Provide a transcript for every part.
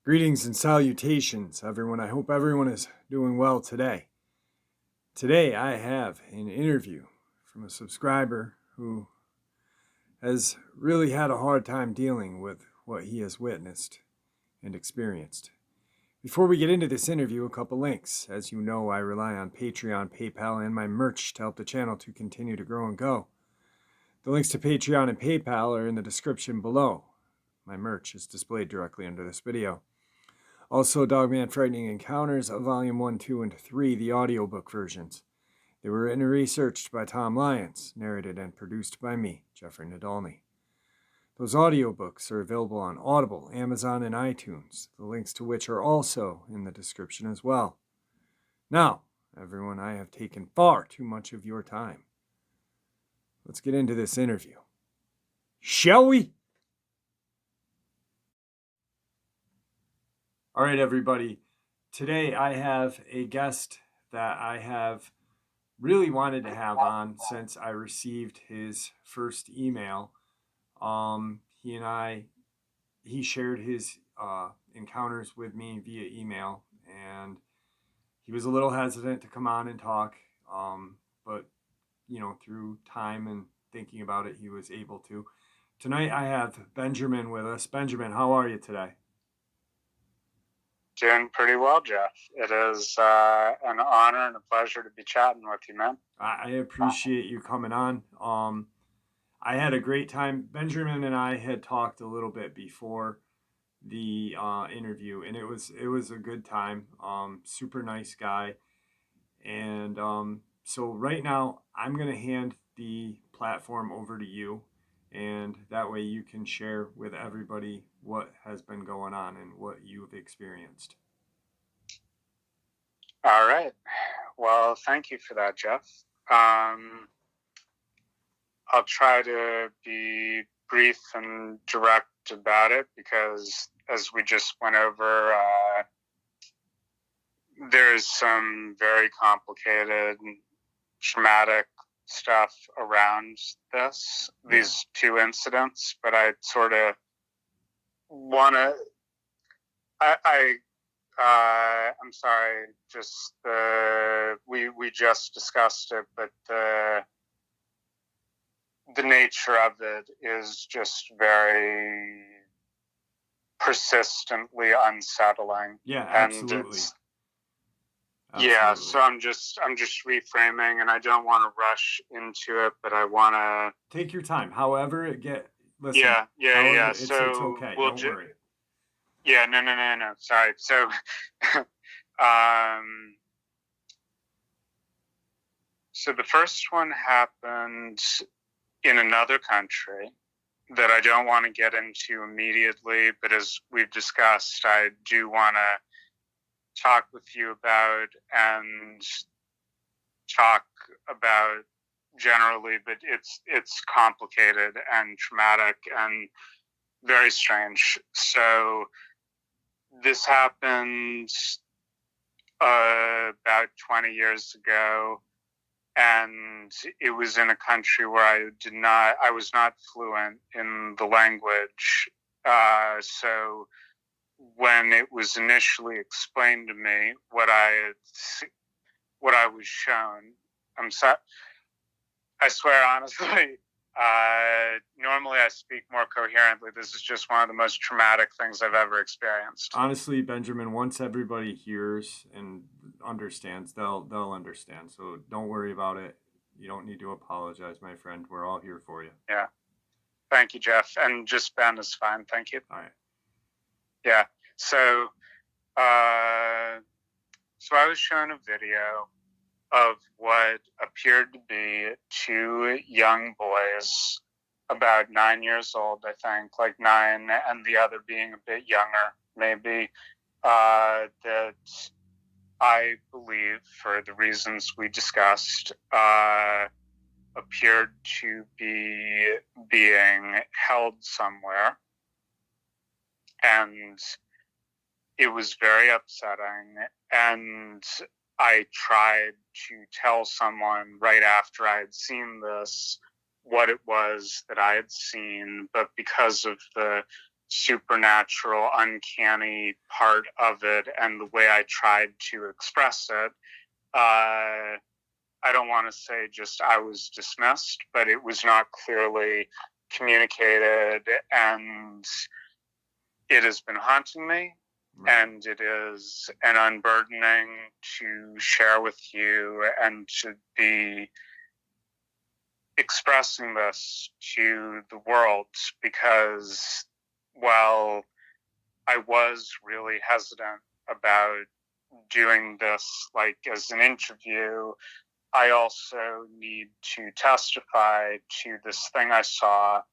Greetings and salutations, everyone. I hope everyone is doing well today. Today, I have an interview from a subscriber who has really had a hard time dealing with what he has witnessed and experienced. Before we get into this interview, a couple links. As you know, I rely on Patreon, PayPal, and my merch to help the channel to continue to grow and go. The links to Patreon and PayPal are in the description below. My merch is displayed directly under this video. Also, Dogman Frightening Encounters, Volume 1, 2, and 3, the audiobook versions. They were written and researched by Tom Lyons, narrated and produced by me, Jeffrey Nadolny. Those audiobooks are available on Audible, Amazon, and iTunes, the links to which are also in the description as well. Now, everyone, I have taken far too much of your time. Let's get into this interview. Shall we? All right, everybody. Today I have a guest that I have really wanted to have on since I received his first email. He shared his encounters with me via email, and he was a little hesitant to come on and talk. But through time and thinking about it, he was able to. Tonight I have Benjamin with us. Benjamin, how are you today? Doing pretty well, Jeff. It is an honor and a pleasure to be chatting with you, man. I appreciate you coming on. I had a great time. Benjamin and I had talked a little bit before the interview, and it was a good time. Super nice guy, and so right now I'm gonna hand the platform over to you, and that way you can share with everybody what has been going on and what you've experienced. All right. Well, thank you for that, Jeff. I'll try to be brief and direct about it because, as we just went over, there's some very complicated, traumatic stuff around these two incidents, but I sort of want to. I'm sorry. Just we just discussed it, but the nature of it is just very persistently unsettling. Yeah, absolutely. Yeah, so I'm just reframing, and I don't want to rush into it, but I want to take your time. However it get. Listen, yeah. It's okay. Don't worry. Yeah, no. Sorry. So, so the first one happened in another country that I don't want to get into immediately, but as we've discussed, I do want to talk with you about and talk about generally, but it's complicated and traumatic and very strange. So this happened about 20 years ago, and it was in a country where I was not fluent in the language. So when it was initially explained to me what I was shown, I swear honestly, normally I speak more coherently. This is just one of the most traumatic things I've ever experienced. Honestly, Benjamin, once everybody hears and understands, they'll understand. So don't worry about it. You don't need to apologize, my friend. We're all here for you. Yeah. Thank you, Jeff. And just Ben is fine. Thank you. All right. Yeah. So I was shown a video of what appeared to be two young boys, about 9 years old, I think, like 9, and the other being a bit younger, maybe, that I believe, for the reasons we discussed, appeared to be being held somewhere. And it was very upsetting. And I tried to tell someone right after I had seen this what it was that I had seen, but because of the supernatural, uncanny part of it and the way I tried to express it, I don't want to say just I was dismissed, but it was not clearly communicated, and it has been haunting me. Right. And it is an unburdening to share with you and to be expressing this to the world, because while I was really hesitant about doing this like as an interview, I also need to testify to this thing I saw,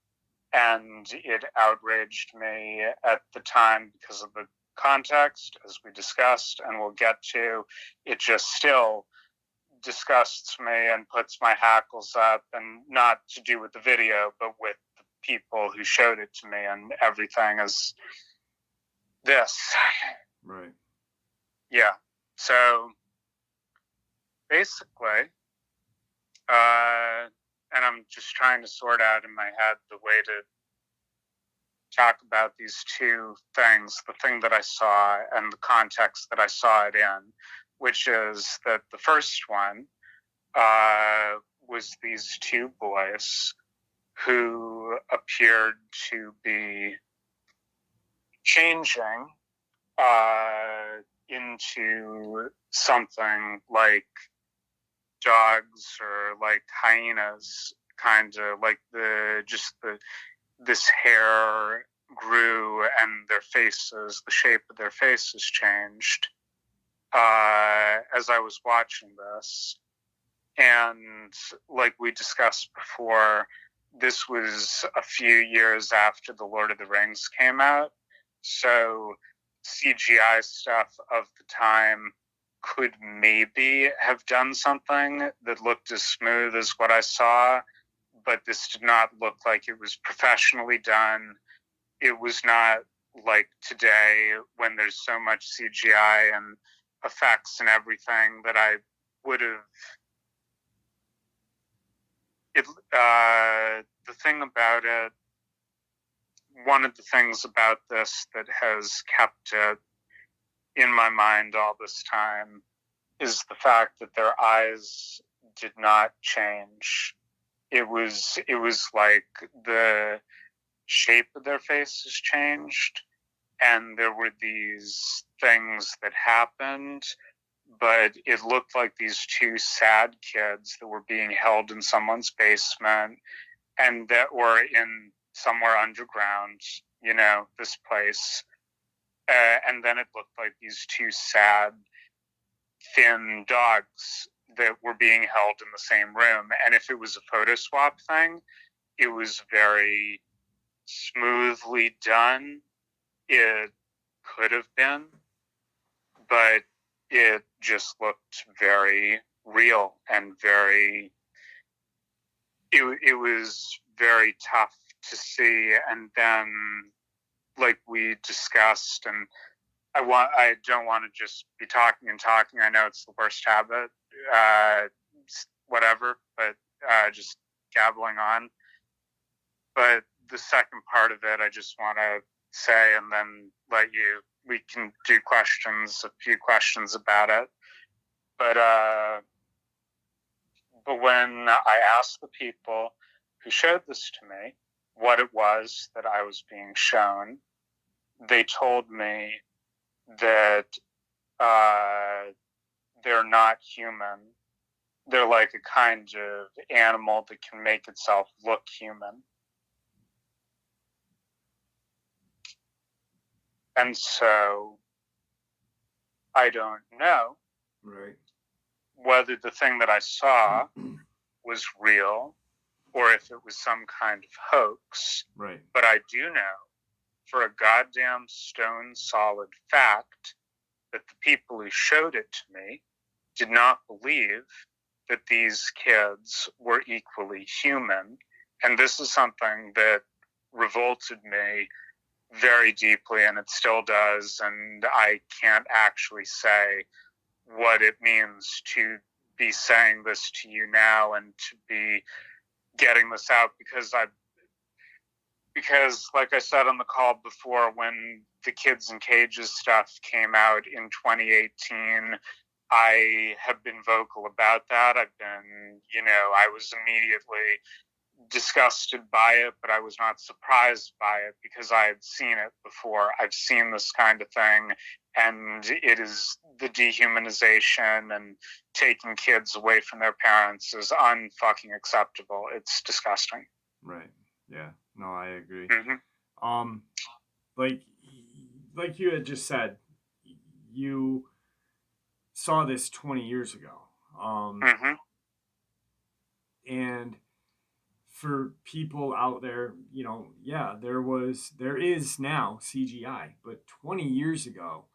and it outraged me at the time because of the context, as we discussed and we'll get to. It just still disgusts me and puts my hackles up, and not to do with the video, but with the people who showed it to me, and everything is this. Right. Yeah. So basically, and I'm just trying to sort out in my head the way to talk about these two things, the thing that I saw and the context that I saw it in, which is that the first one was these two boys who appeared to be changing into something like dogs or like hyenas, kind of like this hair grew and their faces, the shape of their faces changed as I was watching this. And like we discussed before, this was a few years after The Lord of the Rings came out. So CGI stuff of the time could maybe have done something that looked as smooth as what I saw, but this did not look like it was professionally done. It was not like today when there's so much CGI and effects and everything that I would have. The thing about it, one of the things about this that has kept it in my mind all this time is the fact that their eyes did not change. It was like the shape of their faces changed, and there were these things that happened, but it looked like these two sad kids that were being held in someone's basement and that were in somewhere underground, this place. And then it looked like these two sad, thin dogs that were being held in the same room. And if it was a photo swap thing, it was very smoothly done. It could have been, but it just looked very real and very, it was very tough to see. And then, like we discussed, and I don't want to just be talking and talking. I know it's the worst habit, whatever, but just gabbling on. But the second part of it, I just want to say, and then we can do a few questions about it. But when I asked the people who showed this to me what it was that I was being shown, they told me that they're not human. They're like a kind of animal that can make itself look human. And so I don't know whether the thing that I saw was real or if it was some kind of hoax. Right. But I do know for a goddamn stone solid fact that the people who showed it to me did not believe that these kids were equally human. And this is something that revolted me very deeply, and it still does. And I can't actually say what it means to be saying this to you now and to be getting this out, because like I said on the call before, when the Kids in Cages stuff came out in 2018, I have been vocal about that. I was immediately disgusted by it, but I was not surprised by it because I had seen it before. I've seen this kind of thing, and it is the dehumanization and taking kids away from their parents is unfucking acceptable. It's disgusting. Right. Yeah. No, I agree. Mm-hmm. Like you had just said, you saw this 20 years ago. Mm-hmm. And for people out there, yeah, there is now CGI, but 20 years ago,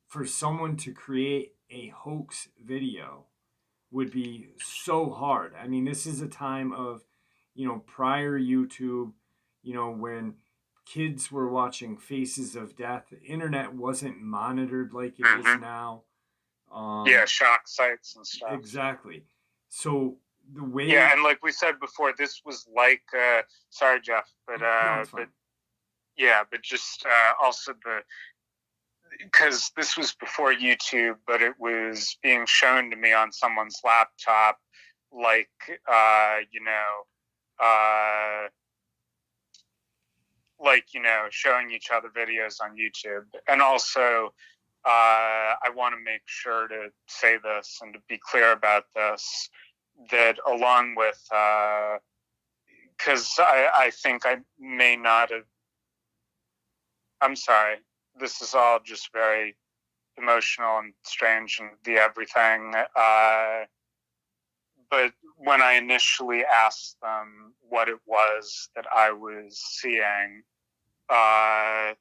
for someone to create a hoax video would be so hard. I mean, this is a time of, prior YouTube, when kids were watching Faces of Death. The internet wasn't monitored like it is now. Yeah, shock sites and stuff. Exactly. So the way. Yeah, and like we said before, this was like. Sorry, Jeff, but no, it's fine. but yeah, but just also because this was before YouTube, but it was being shown to me on someone's laptop, like showing each other videos on YouTube. And also, I want to make sure to say this and to be clear about this, that along with, because I think I may not have, I'm sorry, this is all just very emotional and strange and the everything. But when I initially asked them what it was that I was seeing, I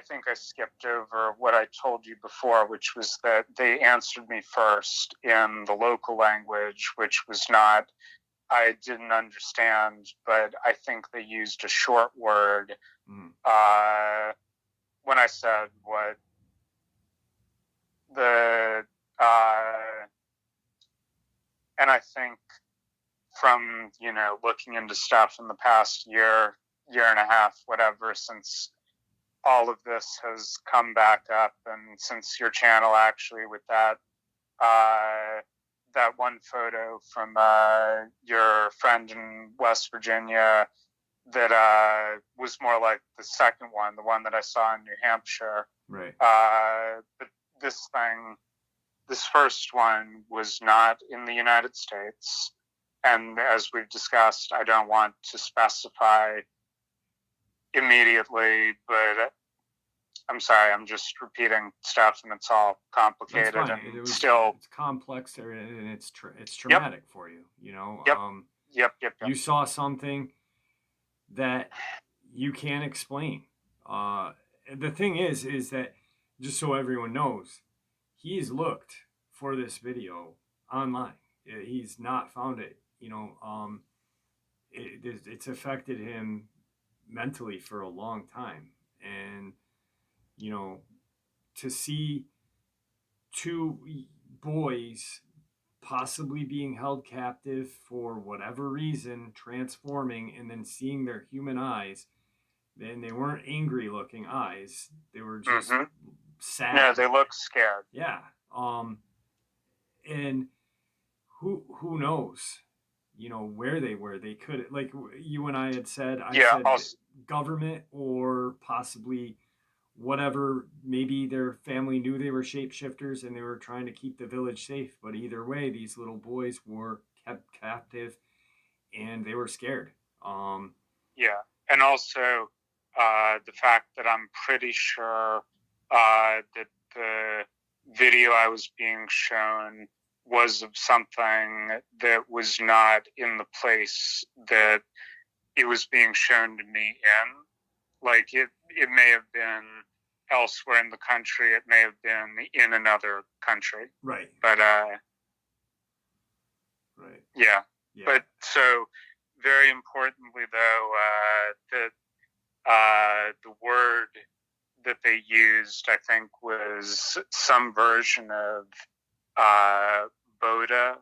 think I skipped over what I told you before, which was that they answered me first in the local language, which was not, I didn't understand, but I think they used a short word when I said what and I think from, looking into stuff in the past year and a half, whatever, since all of this has come back up, and since your channel actually with that one photo from your friend in West Virginia that was more like the second one, the one that I saw in New Hampshire. Right. But this first one was not in the United States. And as we've discussed, I don't want to specify immediately, but I'm sorry, I'm just repeating stuff and it's all complicated. That's fine. And it's complex and it's traumatic for you, Yep. You saw something that you can't explain. The thing is that, just so everyone knows, he's looked for this video online. He's not found it. It's affected him mentally for a long time, and to see two boys possibly being held captive for whatever reason, transforming, and then seeing their human eyes. Then they weren't angry looking eyes. They were just sad. Yeah, they look scared. Yeah. And who knows, where they were. They could, like you and I had said, government or possibly whatever, maybe their family knew they were shapeshifters and they were trying to keep the village safe. But either way, these little boys were kept captive and they were scared. Yeah. And also the fact that I'm pretty sure that the video I was being shown was of something that was not in the place that it was being shown to me in. Like it may have been elsewhere in the country. It may have been in another country. Right. But right. Yeah. But so very importantly, though, that the word that they used, I think, was some version of Boda,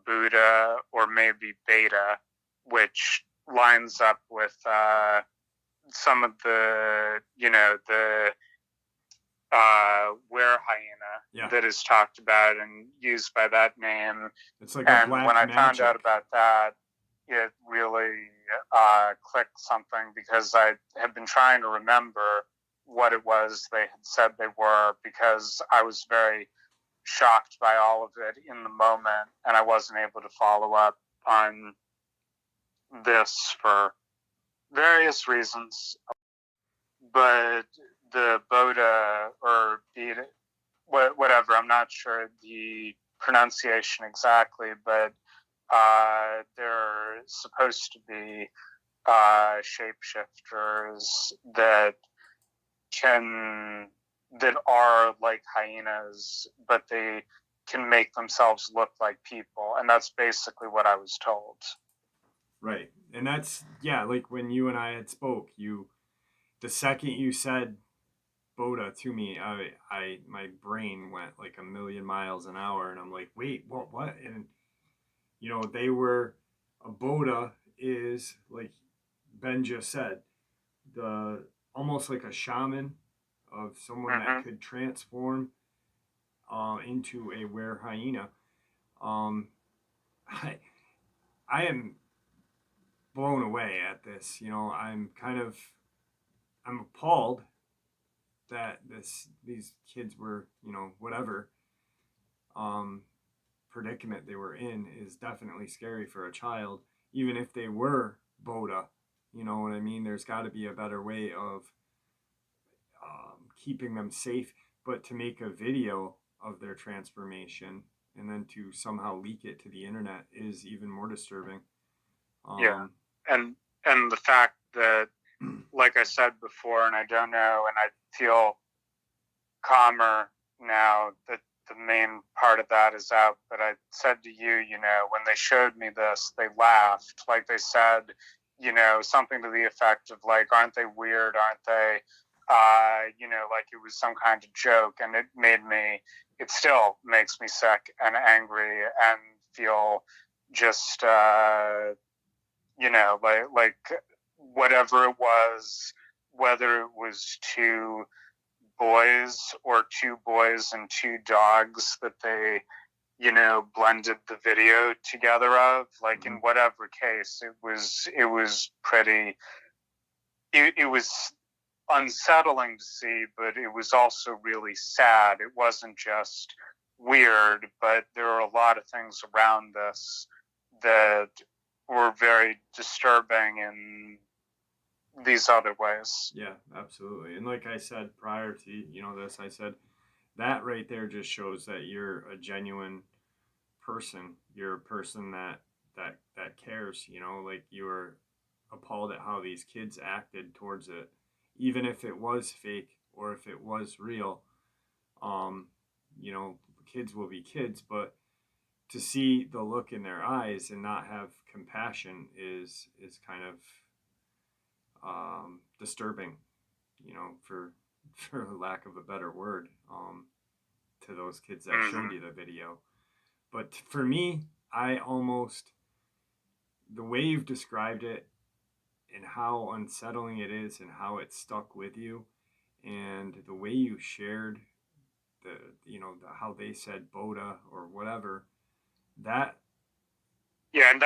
Buddha, or maybe Beta, which lines up with some of the, the were hyena that is talked about and used by that name. It's like and a black when I magic. found out about that, it really clicked something, because I had been trying to remember what it was they had said they were, because I was very shocked by all of it in the moment, and I wasn't able to follow up on this for various reasons. But the Boda or Beta, whatever, I'm not sure the pronunciation exactly, but they're supposed to be shapeshifters that are like hyenas, but they can make themselves look like people, and that's basically what I was told. Right, and that's like when you and I had spoke, the second you said Boda to me, my brain went like a million miles an hour, and I'm like, wait, what? And they were a Boda is, like Ben just said, the almost like a shaman of someone that could transform into a were hyena. I I am blown away at this. I'm appalled that these kids were, whatever predicament they were in is definitely scary for a child, even if they were Boda. You know what I mean? There's got to be a better way of keeping them safe, but to make a video of their transformation and then to somehow leak it to the internet is even more disturbing. And the fact that, like I said before, and I don't know, and I feel calmer now that the main part of that is out, but I said to you, when they showed me this, they laughed. Like, they said, something to the effect of, like, aren't they weird? Aren't they? Like it was some kind of joke, and it still makes me sick and angry and feel just, like whatever it was, whether it was two boys or two boys and two dogs that they, blended the video together of, like, in whatever case, it was pretty, it was unsettling to see, but it was also really sad. It wasn't just weird, but there were a lot of things around this that were very disturbing in these other ways. Yeah, absolutely. And like I said prior to this, I said that right there just shows that you're a genuine person. You're a person that cares. Like, you were appalled at how these kids acted towards it, even if it was fake or if it was real. Kids will be kids, but to see the look in their eyes and not have compassion is kind of disturbing, for lack of a better word, to those kids that showed you the video. But for me, the way you've described it and how unsettling it is and how it stuck with you, and the way you shared how they said Boda or whatever, that. Yeah, and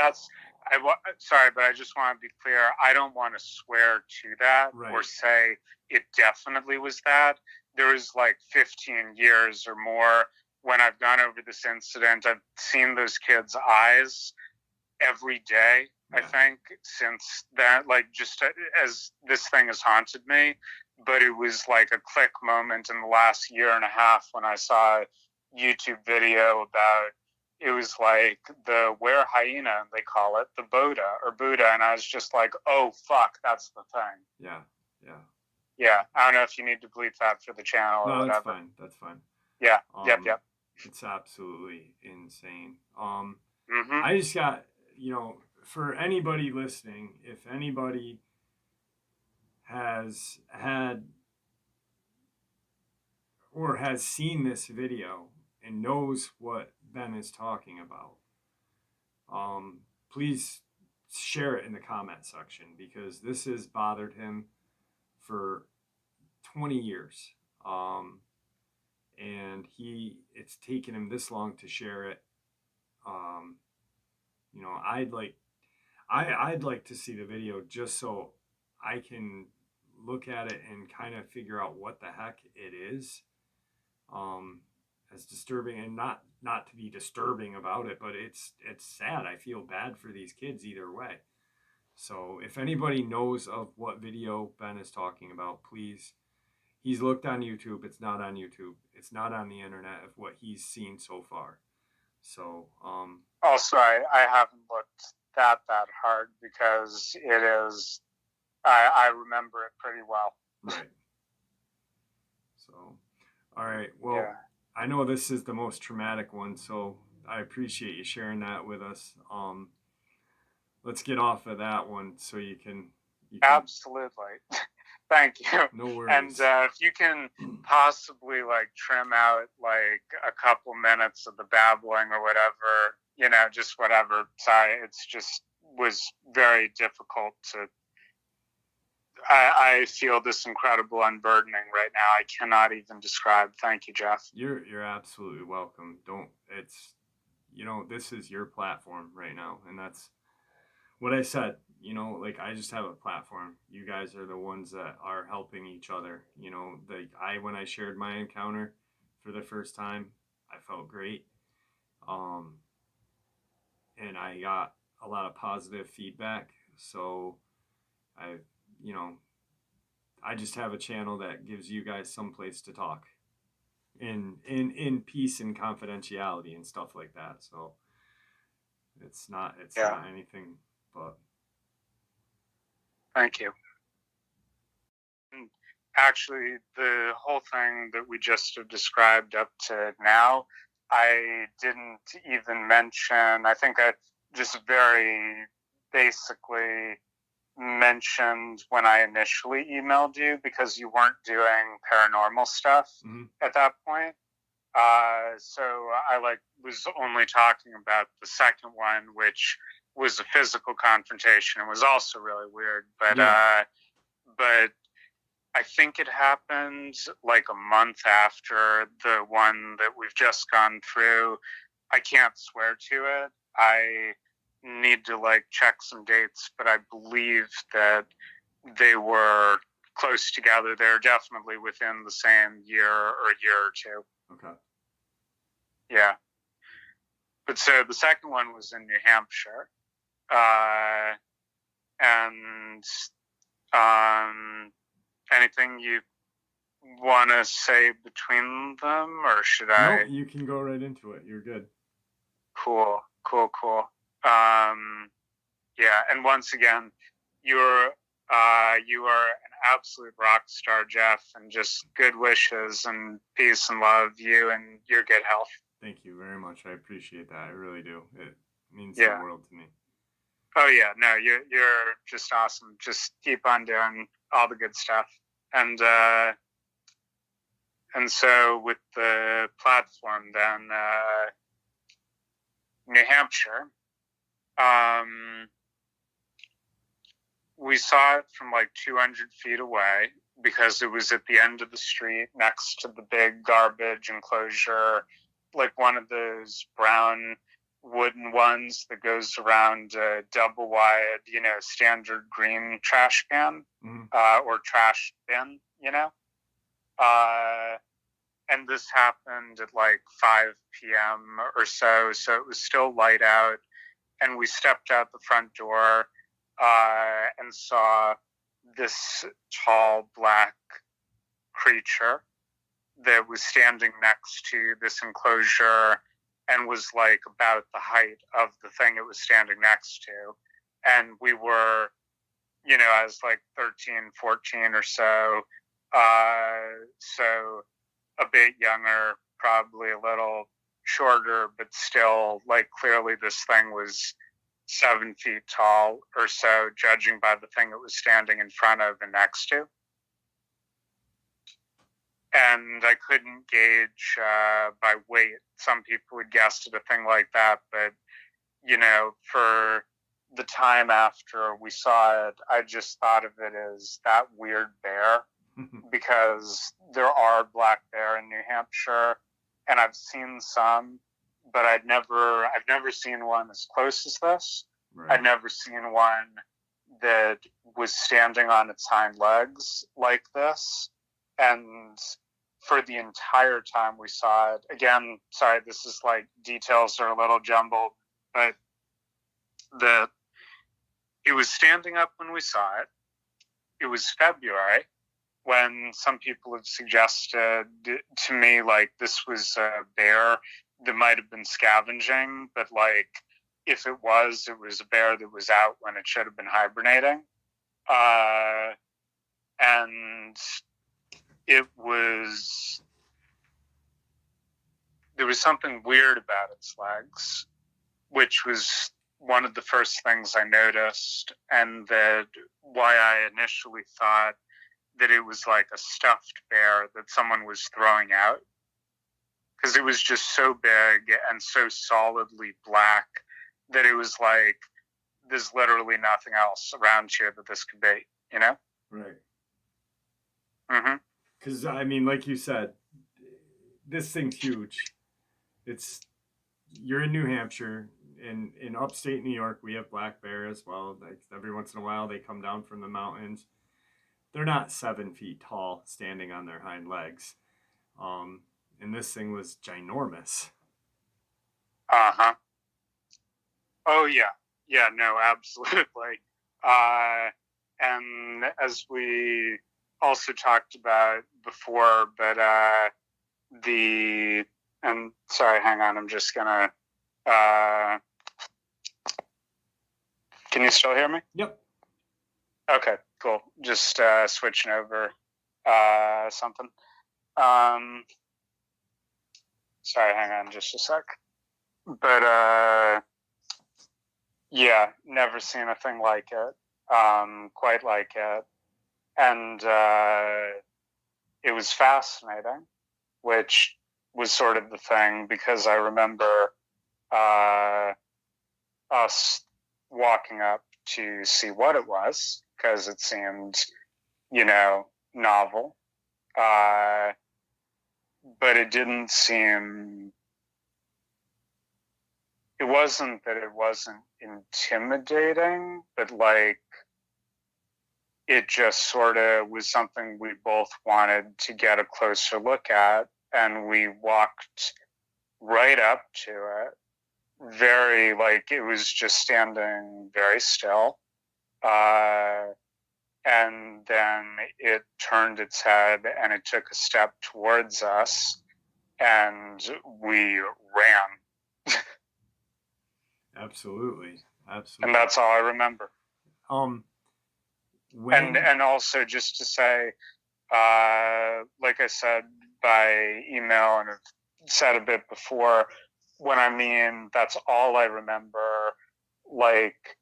sorry, but I just want to be clear. I don't want to swear to that or say it definitely was that. There was like 15 years or more when I've gone over this incident. I've seen those kids' eyes every day, I think, since that, like, just as this thing has haunted me. But it was like a click moment in the last year and a half when I saw a YouTube video about, it was like the were hyena, they call it, the Boda or Buddha, and I was just like, oh fuck, that's the thing. Yeah. I don't know if you need to bleep that for the channel or whatever. No, that's fine. Yeah. Yep. It's absolutely insane. I just got, for anybody listening, if anybody has had or has seen this video and knows what Ben is talking about, please share it in the comment section, because this has bothered him for 20 years. And it's taken him this long to share it. Um, you know, I'd like to see the video just so I can look at it and kind of figure out what the heck it is. As disturbing, and not to be disturbing about it, but it's sad. I feel bad for these kids either way. So if anybody knows of what video Ben is talking about, please. He's looked on YouTube. It's not on YouTube. It's not on the internet of what he's seen so far. So also, I haven't looked that hard, because it is, I remember it pretty well. Right. So, all right. Well, yeah. I know this is the most traumatic one, so I appreciate you sharing that with us. Let's get off of that one so you can Absolutely. Thank you. No worries. And if you can possibly like trim out like a couple minutes of the babbling or whatever, you know, just whatever. Sorry, it's just was very difficult to. I feel this incredible unburdening right now. I cannot even describe. Thank you, Jeff. You're absolutely welcome. It's, you know, this is your platform right now, and that's what I said. You know, like, I just have a platform. You guys are the ones that are helping each other. You know, when I shared my encounter for the first time, I felt great. And I got a lot of positive feedback. So you know, I just have a channel that gives you guys some place to talk in peace and confidentiality and stuff like that. So it's not anything but. Thank you. Actually, the whole thing that we just have described up to now, I didn't even mention. I think I just very basically mentioned when I initially emailed you, because you weren't doing paranormal stuff at that point. So I was only talking about the second one, which was a physical confrontation. It was also really weird, but but I think it happened like a month after the one that we've just gone through. I can't swear to it. I need to like check some dates, but I believe that they were close together. They're definitely within the same year or year or two. Okay. Yeah. But so the second one was in New Hampshire. And anything you want to say between them, or should I? No, you can go right into it. You're good. Cool. Yeah, and once again, you are an absolute rock star, Jeff, and just good wishes and peace and love, you and your good health. Thank you very much. I appreciate that. I really do. It means the world to me. Oh yeah, no, you're just awesome. Just keep on doing all the good stuff. And so with the platform, then New Hampshire, we saw it from like 200 feet away, because it was at the end of the street next to the big garbage enclosure, like one of those brown wooden ones that goes around a double wide, you know, standard green trash can, or trash bin, you know. And this happened at like 5 p.m. or so it was still light out, and we stepped out the front door and saw this tall black creature that was standing next to this enclosure and was like about the height of the thing it was standing next to. And we were, you know, I was like 13, 14 or so. So a bit younger, probably a little shorter, but still, like, clearly this thing was 7 feet tall or so, judging by the thing it was standing in front of and next to. and I couldn't gauge by weight. Some people would guess at a thing like that, but for the time after we saw it, I just thought of it as that weird bear because there are black bear in New Hampshire, and I've seen some, but I've never seen one as close as this. Right. I've never seen one that was standing on its hind legs like this, and for the entire time we saw it, again, sorry, this is like details are a little jumbled, but it was standing up when we saw it. It was February, when some people have suggested to me, like, this was a bear that might have been scavenging, but, like, if it was a bear that was out when it should have been hibernating. And there was something weird about its legs, which was one of the first things I noticed, and that why I initially thought that it was like a stuffed bear that someone was throwing out, because it was just so big and so solidly black that it was like there's literally nothing else around here that this could be, Right. Mm-hmm. Because, I mean, like you said, this thing's huge. You're in New Hampshire, and in upstate New York, we have black bear as well. Like, every once in a while, they come down from the mountains. They're not 7 feet tall, standing on their hind legs. And this thing was ginormous. Uh-huh. Oh, yeah. Yeah, no, absolutely. And as we also talked about before, but and sorry, hang on, I'm just gonna, can you still hear me? Yep. Okay, cool. Just switching over something. Sorry, hang on just a sec. But yeah, never seen a thing like it, quite like it. And it was fascinating, which was sort of the thing, because I remember us walking up to see what it was, because it seemed, novel. But it didn't seem, it wasn't that it wasn't intimidating, but like, it just sort of was something we both wanted to get a closer look at, and we walked right up to it. Very, like, it was just standing very still. And then it turned its head and it took a step towards us, and we ran. Absolutely. And that's all I remember. And also, just to say, like I said by email and I've said a bit before, when I mean that's all I remember, like,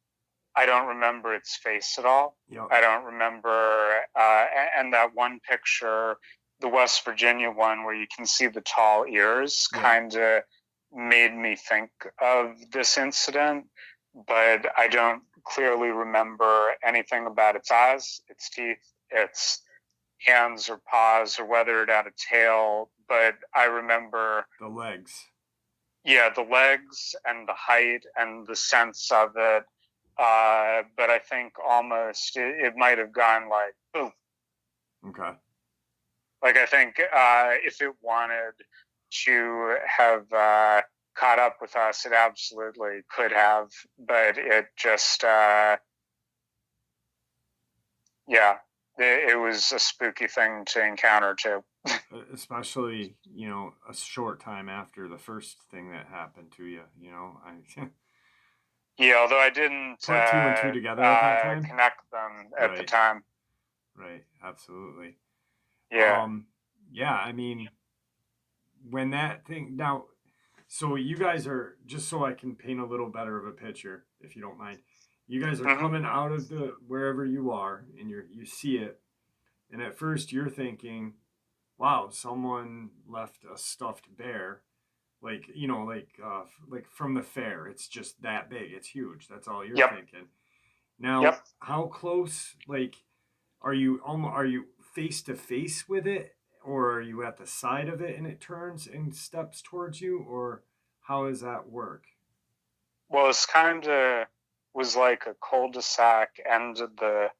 I don't remember its face at all. Yep. I don't remember, and that one picture, the West Virginia one, where you can see the tall ears, kind of made me think of this incident, but I don't clearly remember anything about its eyes, its teeth, its hands or paws, or whether it had a tail, but I remember the legs. Yeah, the legs and the height and the sense of it. But I think almost it might have gone like, boom. Okay. Like, I think if it wanted to have caught up with us, it absolutely could have. But it just, it was a spooky thing to encounter too. Especially, a short time after the first thing that happened to you, Yeah, although I didn't put 2 and 2 together at that time. Connect them at the time. Right, absolutely. Yeah. Yeah, I mean, when that thing now, so you guys are, just so I can paint a little better of a picture, if you don't mind. You guys are coming out of the wherever you are, and you see it, and at first you're thinking, wow, someone left a stuffed bear, like, like from the fair. It's just that big. It's huge. That's all you're Yep. thinking. Now, Yep. how close, like, are you face to face with it, or are you at the side of it and it turns and steps towards you, or how does that work? Well, it's kind of was like a cul-de-sac end of the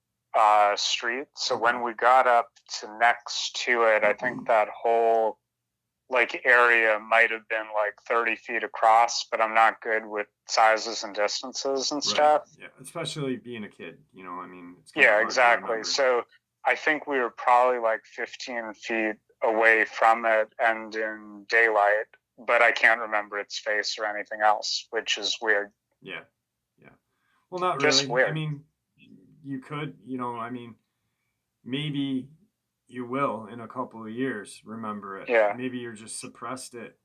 street. So Okay. when we got up to next to it, I think that whole like area might have been like 30 feet across, but I'm not good with sizes and distances and Right. stuff. Yeah. Especially being a kid, I mean, it's kind of Yeah, hard to exactly. remember. So I think we were probably like 15 feet away from it and in daylight, but I can't remember its face or anything else, which is weird. Yeah. Yeah. Well, not Just really. I weird. mean, you could, I mean, maybe you will in a couple of years remember it. Yeah. Maybe you're just suppressed it,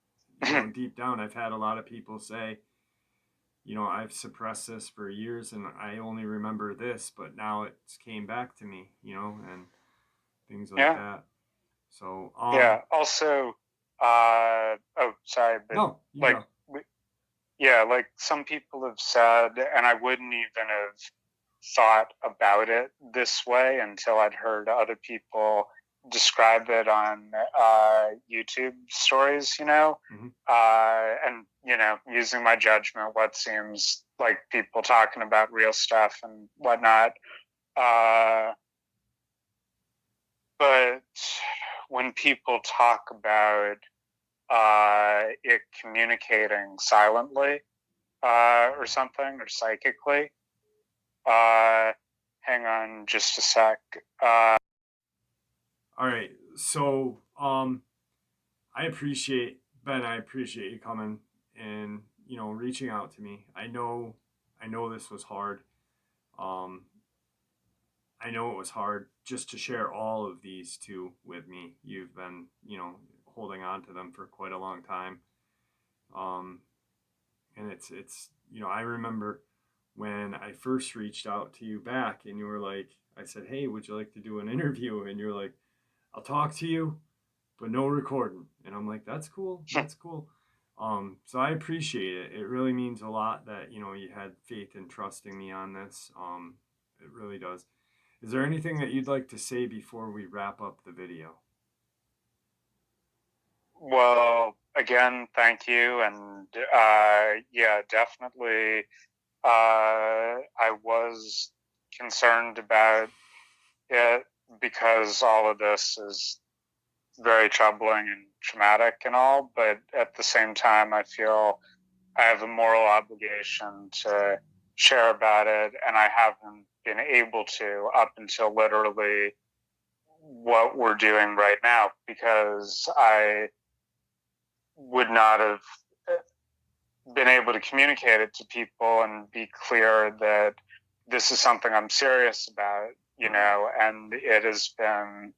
deep down. I've had a lot of people say, I've suppressed this for years and I only remember this, but now it's came back to me, and things like Yeah. that. So, Yeah. Also, oh, sorry, but no, you like, go. yeah, like some people have said, and I wouldn't even have thought about it this way until I'd heard other people describe it on YouTube stories, Mm-hmm. and, using my judgment, what seems like people talking about real stuff and whatnot. Uh, but when people talk about it communicating silently or something or psychically, uh, hang on just a sec. All right. So, I appreciate Ben. I appreciate you coming and reaching out to me. I know this was hard. Um, I know it was hard just to share all of these two with me. You've been, holding on to them for quite a long time. Um, and I remember when I first reached out to you back and you were like, I said, "Hey, would you like to do an interview?" And you're like, "I'll talk to you, but no recording." And I'm like, "That's cool. That's cool." So I appreciate it. It really means a lot that, you had faith and trusting me on this. It really does. Is there anything that you'd like to say before we wrap up the video? Well, again, thank you. And yeah, definitely, I was concerned about it because all of this is very troubling and traumatic and all. But at the same time, I feel I have a moral obligation to share about it. And I haven't been able to up until literally what we're doing right now because I would not have been able to communicate it to people and be clear that this is something I'm serious about, Right. and it has been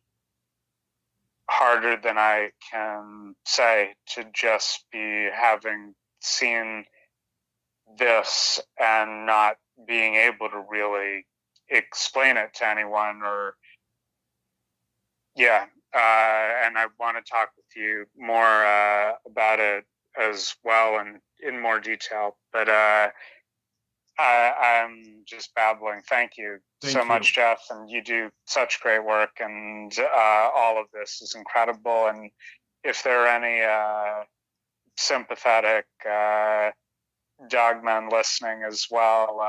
harder than I can say to just be having seen this and not being able to really explain it to anyone or, yeah. And I want to talk with you more about it as well and in more detail. But I'm just babbling. Thank you so Thank you. much, Jeff, and you do such great work, and all of this is incredible. And if there are any sympathetic Dogman listening as well,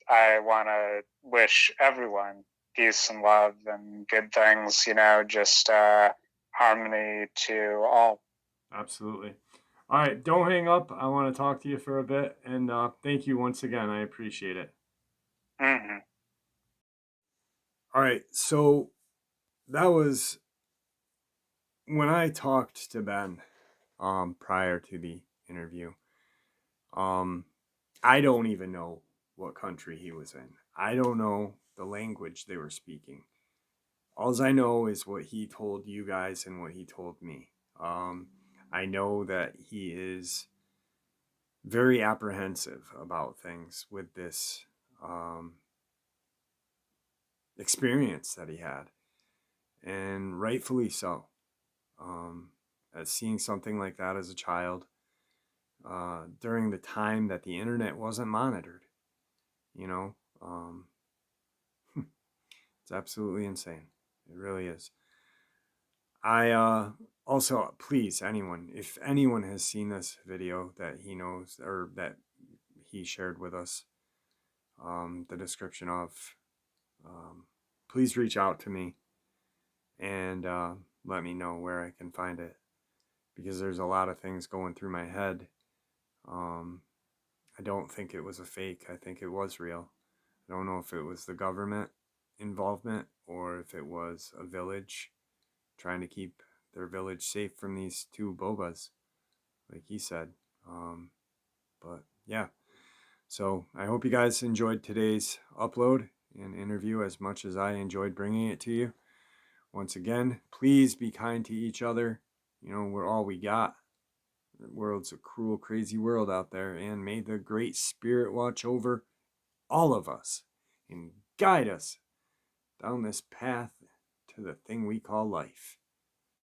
I want to wish everyone peace and love and good things. Just harmony to all. Absolutely. All right. Don't hang up. I want to talk to you for a bit. And thank you once again. I appreciate it. Mm-hmm. All right. So that was when I talked to Ben prior to the interview. Um, I don't even know what country he was in. I don't know the language they were speaking. All I know is what he told you guys and what he told me. I know that he is very apprehensive about things with this um, experience that he had, and rightfully so. as seeing something like that as a child during the time that the internet wasn't monitored. You know, it's absolutely insane. It really is. I also, please, anyone, if anyone has seen this video that he knows or that he shared with us, the description of, please reach out to me and let me know where I can find it, because there's a lot of things going through my head. I don't think it was a fake. I think it was real. I don't know if it was the government involvement or if it was a village trying to keep their village safe from these two bobas, like he said. But yeah, so I hope you guys enjoyed today's upload and interview as much as I enjoyed bringing it to you. Once again, please be kind to each other. You know, we're all we got. The world's a cruel, crazy world out there, and may the Great Spirit watch over all of us and guide us down this path to the thing we call life.